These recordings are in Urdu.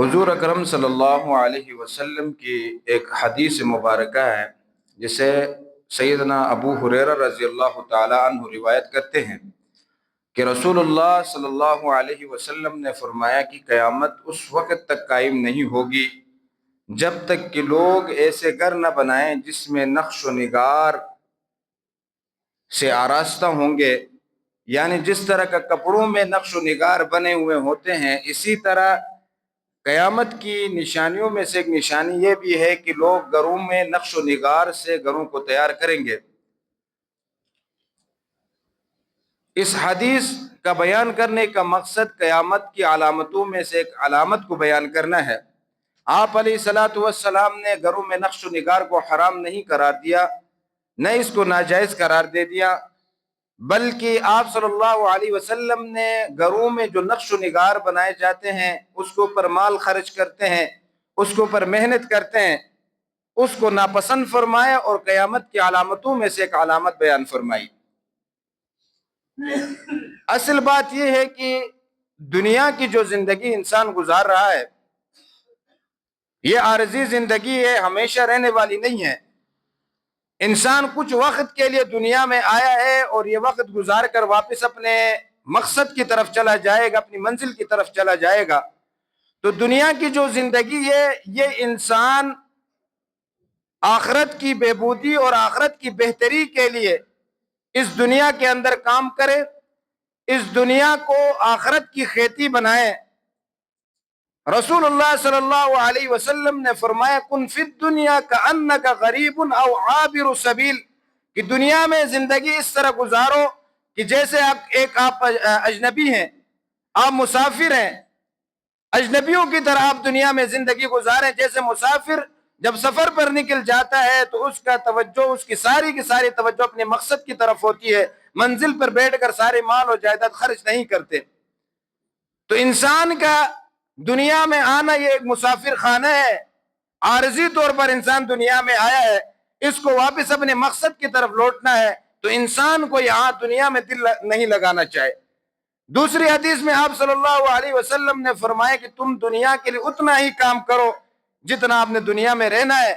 حضور اکرم صلی اللہ علیہ وسلم کی ایک حدیث مبارکہ ہے جسے سیدنا ابو ہریرہ رضی اللہ تعالی عنہ روایت کرتے ہیں کہ رسول اللہ صلی اللہ علیہ وسلم نے فرمایا کہ قیامت اس وقت تک قائم نہیں ہوگی جب تک کہ لوگ ایسے گھر نہ بنائیں جس میں نقش و نگار سے آراستہ ہوں گے، یعنی جس طرح کا کپڑوں میں نقش و نگار بنے ہوئے ہوتے ہیں، اسی طرح قیامت کی نشانیوں میں سے ایک نشانی یہ بھی ہے کہ لوگ گھروں میں نقش و نگار سے گھروں کو تیار کریں گے۔ اس حدیث کا بیان کرنے کا مقصد قیامت کی علامتوں میں سے ایک علامت کو بیان کرنا ہے۔ آپ علیہ الصلوۃ والسلام نے گھروں میں نقش و نگار کو حرام نہیں قرار دیا، نہ اس کو ناجائز قرار دے دیا، بلکہ آپ صلی اللہ علیہ وسلم نے گھروں میں جو نقش و نگار بنائے جاتے ہیں اس کے اوپر مال خرچ کرتے ہیں، اس کے اوپر محنت کرتے ہیں، اس کو ناپسند فرمایا اور قیامت کی علامتوں میں سے ایک علامت بیان فرمائی۔ اصل بات یہ ہے کہ دنیا کی جو زندگی انسان گزار رہا ہے یہ عارضی زندگی ہے، ہمیشہ رہنے والی نہیں ہے۔ انسان کچھ وقت کے لیے دنیا میں آیا ہے اور یہ وقت گزار کر واپس اپنے مقصد کی طرف چلا جائے گا، اپنی منزل کی طرف چلا جائے گا۔ تو دنیا کی جو زندگی ہے یہ انسان آخرت کی بہبودی اور آخرت کی بہتری کے لیے اس دنیا کے اندر کام کرے، اس دنیا کو آخرت کی کھیتی بنائے۔ رسول اللہ صلی اللہ علیہ وسلم نے فرمایا کن فی الدنیا کأنک غریب او عابر سبیل، کہ دنیا میں زندگی اس طرح گزارو کہ جیسے آپ اجنبی ہیں، آپ مسافر ہیں، اجنبیوں کی طرح آپ دنیا میں زندگی گزاریں۔ جیسے مسافر جب سفر پر نکل جاتا ہے تو اس کا توجہ، اس کی ساری توجہ اپنے مقصد کی طرف ہوتی ہے، منزل پر بیٹھ کر سارے مال و جائیداد خرچ نہیں کرتے۔ تو انسان کا دنیا میں آنا یہ ایک مسافر خانہ ہے، عارضی طور پر انسان دنیا میں آیا ہے، اس کو واپس اپنے مقصد کی طرف لوٹنا ہے، تو انسان کو یہاں دنیا میں دل نہیں لگانا چاہے۔ دوسری حدیث میں آپ صلی اللہ علیہ وسلم نے فرمایا کہ تم دنیا کے لیے اتنا ہی کام کرو جتنا آپ نے دنیا میں رہنا ہے،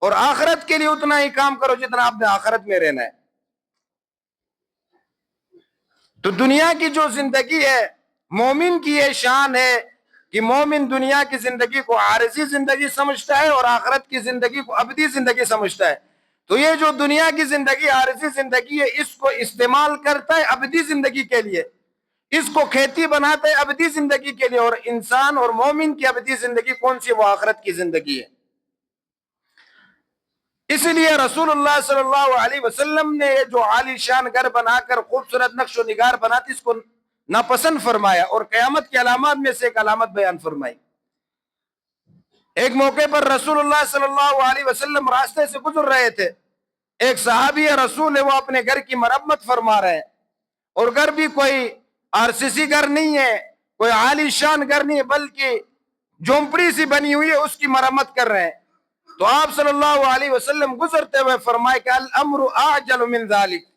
اور آخرت کے لیے اتنا ہی کام کرو جتنا آپ نے آخرت میں رہنا ہے۔ تو دنیا کی جو زندگی ہے، مومن کی یہ شان ہے کہ مومن دنیا کی زندگی کو عارضی زندگی سمجھتا ہے اور آخرت کی زندگی کو ابدی زندگی سمجھتا ہے۔ تو یہ جو دنیا کی زندگی عارضی زندگی ہے اس کو استعمال کرتا ہے ابدی زندگی کے لیے، اس کو کھیتی بناتا ہے ابدی زندگی کے لیے۔ اور انسان اور مومن کی ابدی زندگی کون سی؟ وہ آخرت کی زندگی ہے۔ اس لیے رسول اللہ صلی اللہ علیہ وسلم نے جو عالی شان گھر بنا کر خوبصورت نقش و نگار بناتی اس کو ناپسند فرمایا اور قیامت کی علامات میں سے ایک علامت بیان فرمائی۔ ایک موقع پر رسول اللہ صلی اللہ علیہ وسلم راستے سے گزر رہے تھے، ایک صحابی رسول ہے، وہ اپنے گھر کی مرمت فرما رہے ہیں، اور گھر بھی کوئی آرسیسی گھر نہیں ہے، کوئی عالی شان گھر نہیں ہے، بلکہ جھونپڑی سی بنی ہوئی ہے، اس کی مرمت کر رہے ہیں۔ تو آپ صلی اللہ علیہ وسلم گزرتے ہوئے فرمائے کہ الامر اعجل من ذالک،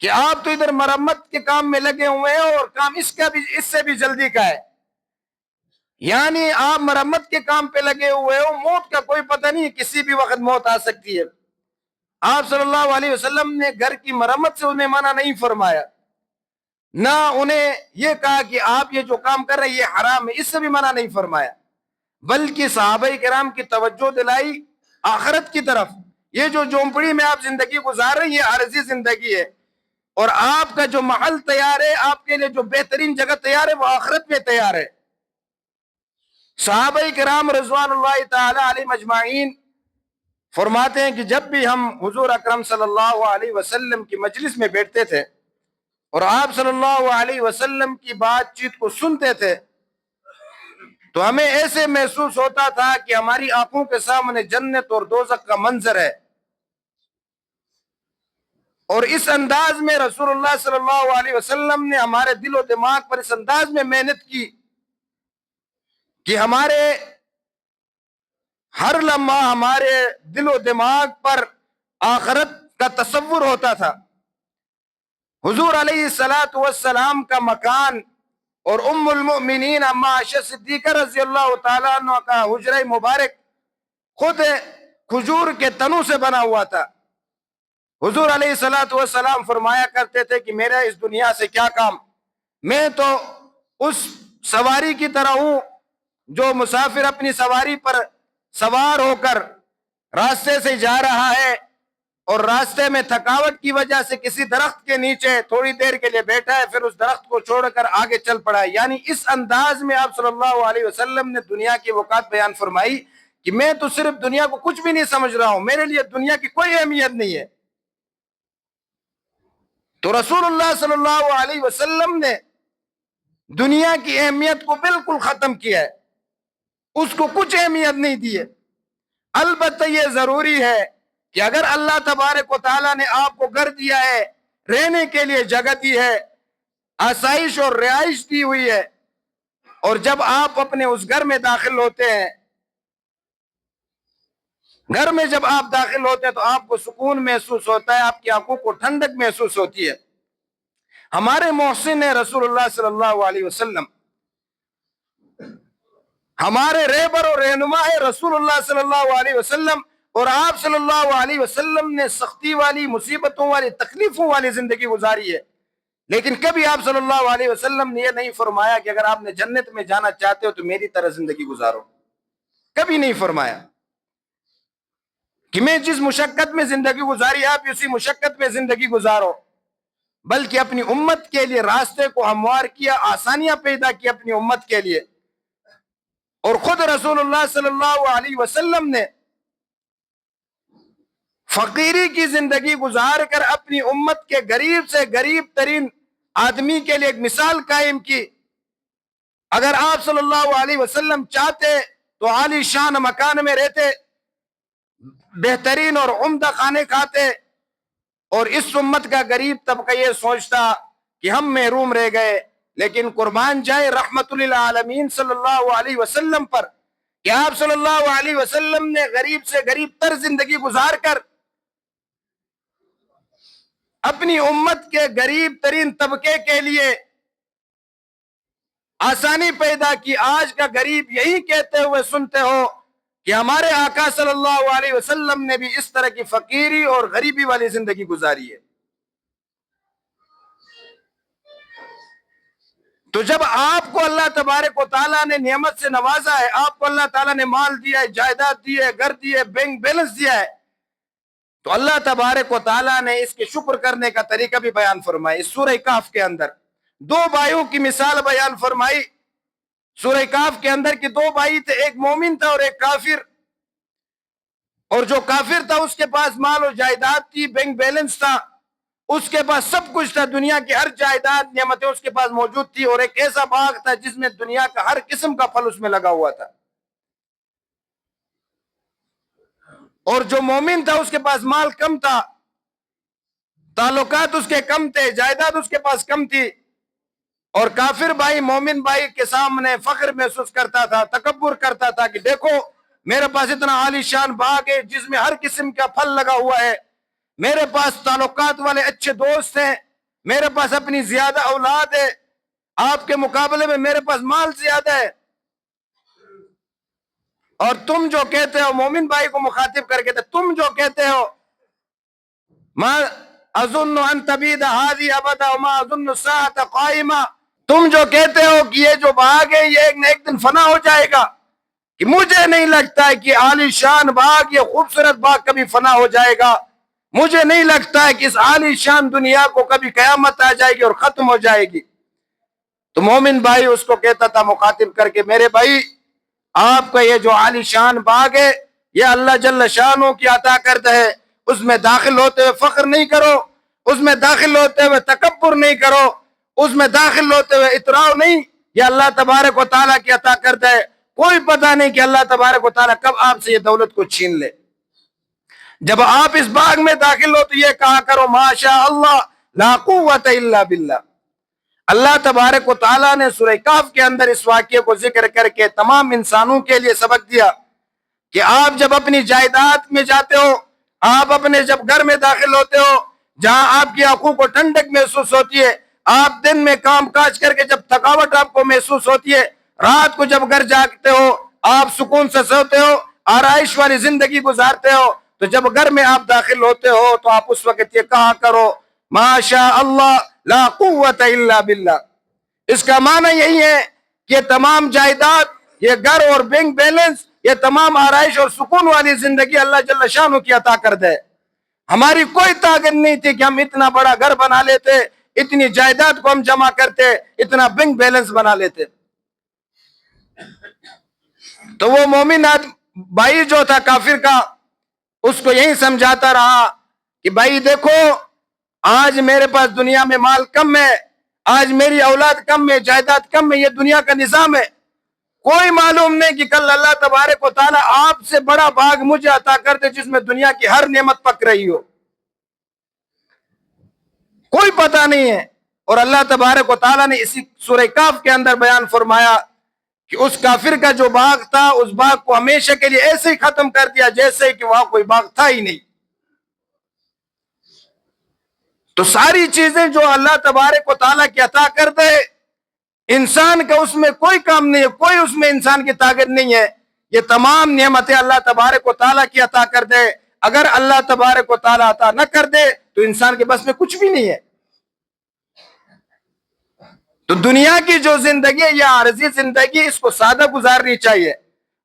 کہ آپ تو ادھر مرمت کے کام میں لگے ہوئے ہیں اور کام اس سے بھی جلدی کا ہے، یعنی آپ مرمت کے کام پہ لگے ہوئے ہو، موت کا کوئی پتہ نہیں، کسی بھی وقت موت آ سکتی ہے۔ آپ صلی اللہ علیہ وسلم نے گھر کی مرمت سے انہیں منع نہیں فرمایا، نہ انہیں یہ کہا کہ آپ یہ جو کام کر رہے ہیں یہ حرام ہے، اس سے بھی منع نہیں فرمایا، بلکہ صحابہ کرام کی توجہ دلائی آخرت کی طرف۔ یہ جو جھونپڑی میں آپ زندگی گزار رہے ہیں یہ عارضی زندگی ہے، اور آپ کا جو محل تیار ہے، آپ کے لیے جو بہترین جگہ تیار ہے وہ آخرت میں تیار ہے۔ صحابہ کرام رضوان اللہ تعالی علیہ مجمعین فرماتے ہیں کہ جب بھی ہم حضور اکرم صلی اللہ علیہ وسلم کی مجلس میں بیٹھتے تھے اور آپ صلی اللہ علیہ وسلم کی بات چیت کو سنتے تھے تو ہمیں ایسے محسوس ہوتا تھا کہ ہماری آنکھوں کے سامنے جنت اور دوزخ کا منظر ہے، اور اس انداز میں رسول اللہ صلی اللہ علیہ وسلم نے ہمارے دل و دماغ پر اس انداز میں محنت کی کہ ہمارے ہر لمحہ ہمارے دل و دماغ پر آخرت کا تصور ہوتا تھا۔ حضور علیہ الصلوۃ والسلام کا مکان اور ام المؤمنین اما عائشہ صدیقہ رضی اللہ تعالیٰ عنہ کا حجرہ مبارک خود کھجور کے تنوں سے بنا ہوا تھا۔ حضور علیہ السلام فرمایا کرتے تھے کہ میرا اس دنیا سے کیا کام، میں تو اس سواری کی طرح ہوں جو مسافر اپنی سواری پر سوار ہو کر راستے سے جا رہا ہے اور راستے میں تھکاوٹ کی وجہ سے کسی درخت کے نیچے تھوڑی دیر کے لیے بیٹھا ہے، پھر اس درخت کو چھوڑ کر آگے چل پڑا ہے۔ یعنی اس انداز میں آپ صلی اللہ علیہ وسلم نے دنیا کی اوقات بیان فرمائی کہ میں تو صرف دنیا کو کچھ بھی نہیں سمجھ رہا ہوں، میرے لیے دنیا کی کوئی اہمیت نہیں ہے۔ تو رسول اللہ صلی اللہ علیہ وسلم نے دنیا کی اہمیت کو بالکل ختم کیا ہے، اس کو کچھ اہمیت نہیں دی ہے۔ البتہ یہ ضروری ہے کہ اگر اللہ تبارک و تعالیٰ نے آپ کو گھر دیا ہے، رہنے کے لیے جگہ دی ہے، آسائش اور رہائش دی ہوئی ہے، اور جب آپ اپنے اس گھر میں داخل ہوتے ہیں، گھر میں جب آپ داخل ہوتے ہیں تو آپ کو سکون محسوس ہوتا ہے، آپ کی آنکھوں کو ٹھنڈک محسوس ہوتی ہے۔ ہمارے محسن ہے رسول اللہ صلی اللہ علیہ وسلم، ہمارے رہبر اور رہنما ہے رسول اللہ صلی اللہ علیہ وسلم، اور آپ صلی اللہ علیہ وسلم نے سختی والی، مصیبتوں والی، تکلیفوں والی زندگی گزاری ہے، لیکن کبھی آپ صلی اللہ علیہ وسلم نے یہ نہیں فرمایا کہ اگر آپ نے جنت میں جانا چاہتے ہو تو میری طرح زندگی گزارو۔ کبھی نہیں فرمایا کہ میں جس مشقت میں زندگی گزاری آپ اسی مشقت میں زندگی گزارو، بلکہ اپنی امت کے لیے راستے کو ہموار کیا، آسانیاں پیدا کی اپنی امت کے لیے۔ اور خود رسول اللہ صلی اللہ علیہ وسلم نے فقیری کی زندگی گزار کر اپنی امت کے غریب سے غریب ترین آدمی کے لیے ایک مثال قائم کی۔ اگر آپ صلی اللہ علیہ وسلم چاہتے تو عالی شان مکان میں رہتے، بہترین اور عمدہ کھانے کھاتے، اور اس امت کا غریب طبقہ یہ سوچتا کہ ہم محروم رہ گئے، لیکن قربان جائے رحمت للعالمین صلی اللہ علیہ وسلم پر کہ آپ صلی اللہ علیہ وسلم نے غریب سے غریب تر زندگی گزار کر اپنی امت کے غریب ترین طبقے کے لیے آسانی پیدا کی۔ آج کا غریب یہی کہتے ہوئے سنتے ہو کہ ہمارے آقا صلی اللہ علیہ وسلم نے بھی اس طرح کی فقیری اور غریبی والی زندگی گزاری ہے۔ تو جب آپ کو اللہ تبارک و تعالیٰ نے نعمت سے نوازا ہے، آپ کو اللہ تعالیٰ نے مال دیا ہے، جائیداد دی ہے، گھر دی ہے، بینک بیلنس دیا ہے، تو اللہ تبارک و تعالیٰ نے اس کے شکر کرنے کا طریقہ بھی بیان فرمائی۔ اس سورہ کہف کے اندر دو بھائیوں کی مثال بیان فرمائی۔ سورہ کہف کے اندر کی دو بھائی تھے، ایک مومن تھا اور ایک کافر، اور جو کافر تھا اس کے پاس مال و جائیداد تھی، بینک بیلنس تھا، اس کے پاس سب کچھ تھا، دنیا کی ہر جائیداد نعمتیں اس کے پاس موجود تھی، اور ایک ایسا باغ تھا جس میں دنیا کا ہر قسم کا پھل اس میں لگا ہوا تھا۔ اور جو مومن تھا اس کے پاس مال کم تھا، تعلقات اس کے کم تھے، جائیداد اس کے پاس کم تھی، اور کافر بھائی مومن بھائی کے سامنے فخر محسوس کرتا تھا، تکبر کرتا تھا کہ دیکھو میرے پاس اتنا عالی شان باغ ہے جس میں ہر قسم کا پھل لگا ہوا ہے، میرے پاس تعلقات والے اچھے دوست ہیں، میرے پاس اپنی زیادہ اولاد ہے، آپ کے مقابلے میں میرے پاس مال زیادہ ہے، اور تم جو کہتے ہو، مومن بھائی کو مخاطب کر کے تم جو کہتے ہو ما اظن ان تبید هذه ابدا وما اظن الساعه قائمہ، تم جو کہتے ہو کہ یہ جو باغ ہے یہ ایک نہ ایک دن فنا ہو جائے گا، کہ مجھے نہیں لگتا ہے کہ عالی شان باغ، یہ خوبصورت باغ کبھی فنا ہو جائے گا، مجھے نہیں لگتا ہے کہ اس عالی شان دنیا کو کبھی قیامت آ جائے گی اور ختم ہو جائے گی۔ تو مومن بھائی اس کو کہتا تھا مخاطب کر کے، میرے بھائی آپ کا یہ جو عالی شان باغ ہے یہ اللہ جل شانہ کی عطا کرتا ہے، اس میں داخل ہوتے ہوئے فخر نہیں کرو، اس میں داخل ہوتے ہوئے تکبر نہیں کرو، اس میں داخل ہوتے ہوئے اتراؤ نہیں، یہ اللہ تبارک و تعالیٰ کی عطا کرتا ہے، کوئی پتہ نہیں کہ اللہ تبارک و تعالیٰ کب آپ سے یہ دولت کو چھین لے۔ جب آپ اس باغ میں داخل ہو تو یہ کہا کرو ماشاء اللہ لا قوت الا باللہ۔ اللہ تبارک و تعالیٰ نے سورہ کہف کے اندر اس واقعے کو ذکر کر کے تمام انسانوں کے لیے سبق دیا کہ آپ جب اپنی جائیداد میں جاتے ہو، آپ اپنے جب گھر میں داخل ہوتے ہو جہاں آپ کی آنکھوں کو ٹھنڈک محسوس ہوتی ہے، آپ دن میں کام کاج کر کے جب تھکاوٹ آپ کو محسوس ہوتی ہے، رات کو جب گھر جاگتے ہو آپ سکون سے سوتے ہو، آرائش والی زندگی گزارتے ہو، تو جب گھر میں آپ داخل ہوتے ہو تو آپ اس وقت یہ کہا کرو ماشاء اللہ لا قوت الا باللہ۔ اس کا معنی یہی ہے کہ تمام جائیداد، یہ گھر اور بینک بیلنس، یہ تمام آرائش اور سکون والی زندگی اللہ جل شانہ کی عطا کر دے۔ ہماری کوئی طاقت نہیں تھی کہ ہم اتنا بڑا گھر بنا لیتے، اتنی جائیداد کو ہم جمع کرتے، اتنا بینک بیلنس بنا لیتے۔ تو وہ مومن بھائی جو تھا کافر کا، اس کو یہی سمجھاتا رہا کہ بھائی دیکھو آج میرے پاس دنیا میں مال کم ہے، آج میری اولاد کم ہے، جائیداد کم ہے، یہ دنیا کا نظام ہے، کوئی معلوم نہیں کہ کل اللہ تبارک و تعالیٰ آپ سے بڑا باغ مجھے عطا کر دے جس میں دنیا کی ہر نعمت پک رہی ہو، کوئی پتہ نہیں ہے۔ اور اللہ تبارک و تعالیٰ نے اسی سورہ کاف کے اندر بیان فرمایا کہ اس کافر کا جو باغ تھا اس باغ کو ہمیشہ کے لیے ایسے ہی ختم کر دیا جیسے کہ وہاں کوئی باغ تھا ہی نہیں۔ تو ساری چیزیں جو اللہ تبارک و تعالیٰ کی عطا کر دے، انسان کا اس میں کوئی کام نہیں ہے، کوئی اس میں انسان کی طاقت نہیں ہے، یہ تمام نعمتیں اللہ تبارک و تعالیٰ کی عطا کر دے۔ اگر اللہ تبارک و تعالیٰ عطا نہ کر دے تو انسان کے بس میں کچھ بھی نہیں ہے۔ تو دنیا کی جو زندگی ہے یہ عارضی زندگی، اس کو سادہ گزارنی چاہیے۔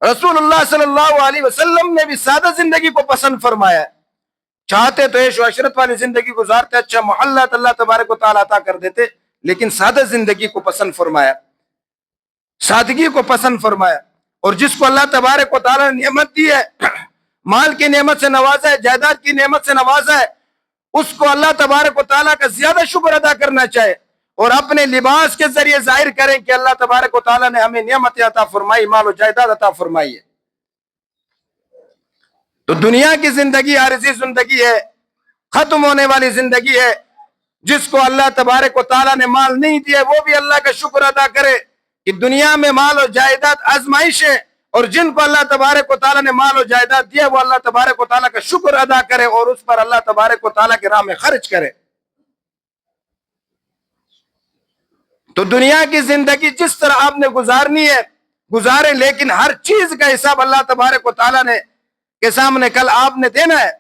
رسول اللہ صلی اللہ علیہ وسلم نے بھی سادہ زندگی کو پسند فرمایا ہے۔ چاہتے تو عیش و عشرت والی زندگی گزارتے، اچھا محلات اللہ تبارک و تعالیٰ عطا کر دیتے، لیکن سادہ زندگی کو پسند فرمایا، سادگی کو پسند فرمایا۔ اور جس کو اللہ تبارک و تعالیٰ نے نعمت دی ہے، مال کی نعمت سے نوازا ہے، جائیداد کی نعمت سے نوازا ہے، اس کو اللہ تبارک و تعالیٰ کا زیادہ شکر ادا کرنا چاہے، اور اپنے لباس کے ذریعے ظاہر کریں کہ اللہ تبارک و تعالیٰ نے ہمیں نعمت عطا فرمائی، مال و جائیداد عطا فرمائی ہے۔ تو دنیا کی زندگی عارضی زندگی ہے، ختم ہونے والی زندگی ہے۔ جس کو اللہ تبارک و تعالیٰ نے مال نہیں دیا وہ بھی اللہ کا شکر ادا کرے کہ دنیا میں مال و جائیداد آزمائش ہے، اور جن کو اللہ تبارک و تعالیٰ نے مال و جائیداد دیا وہ اللہ تبارک و تعالیٰ کا شکر ادا کرے اور اس پر اللہ تبارک و تعالیٰ کے راہ میں خرچ کرے۔ تو دنیا کی زندگی جس طرح آپ نے گزارنی ہے گزارے، لیکن ہر چیز کا حساب اللہ تبارک و تعالیٰ نے کے سامنے کل آپ نے دینا ہے۔